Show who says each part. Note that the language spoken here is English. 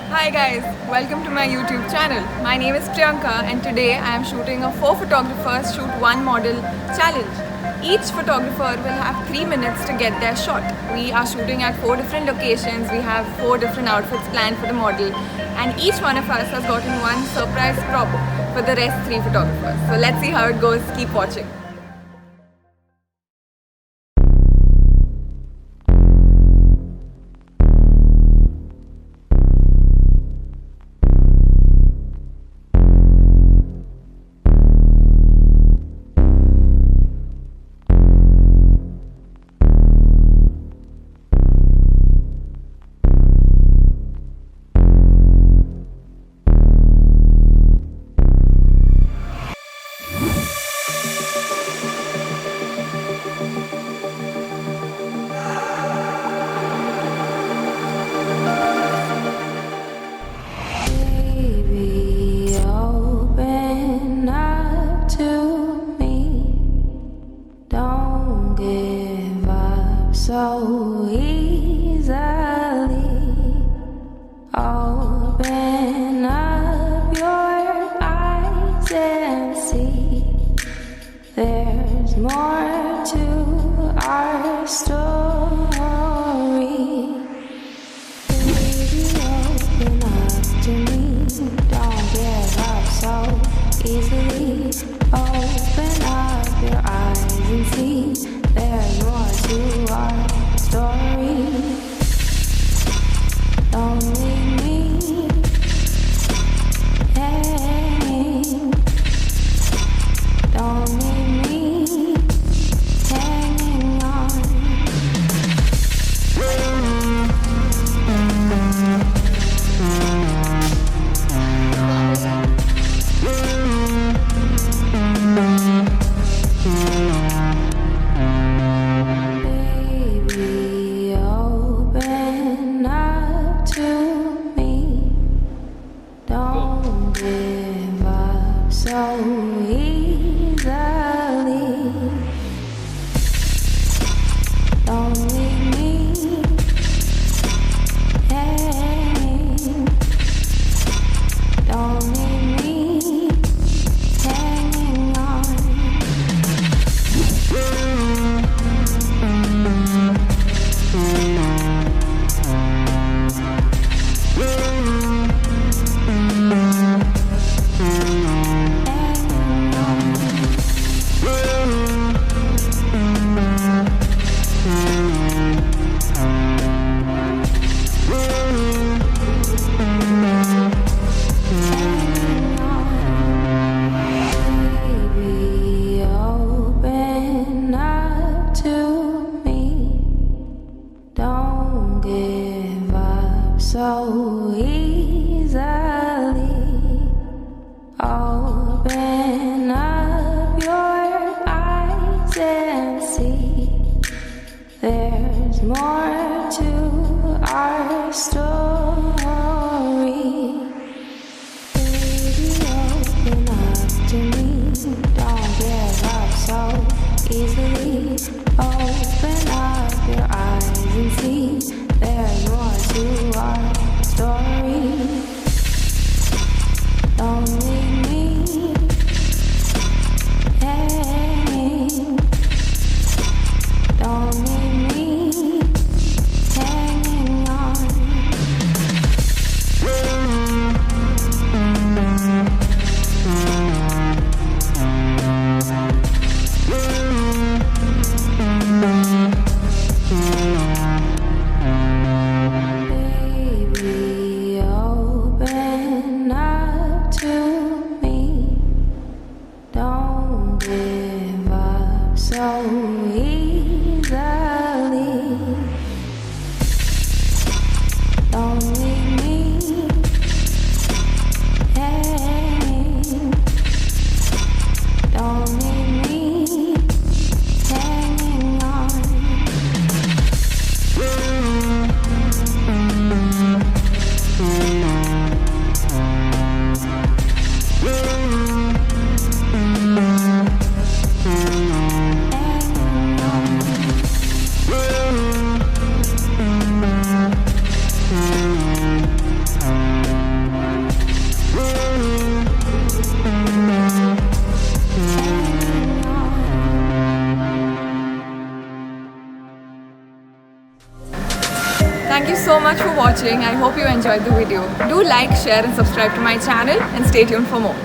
Speaker 1: Hi guys, welcome to my YouTube channel. My name is Priyanka and today I am shooting a 4 photographers shoot 1 model challenge. Each photographer will have 3 minutes to get their shot. We are shooting at 4 different locations. We have 4 different outfits planned for the model and each one of us has gotten one surprise prop for the rest 3 photographers. So let's see how it goes. Keep watching.
Speaker 2: So easily open up your eyes and see there's more to our story. Baby, open up to me, don't give up so easily. Open up your eyes and see there's more to our story. Don't leave me hanging. Don't leave me hanging on. So easily, don't leave me hanging. Don't leave me hanging on. So easily open up your eyes and see there's more to our story. Baby, open up to me, don't give up so easily. Open up your eyes and see there's more to our story. Don't leave me hanging. Don't leave me hanging on.
Speaker 1: Thank you so much for watching. I hope you enjoyed the video. Do like, share and subscribe to my channel and stay tuned for more.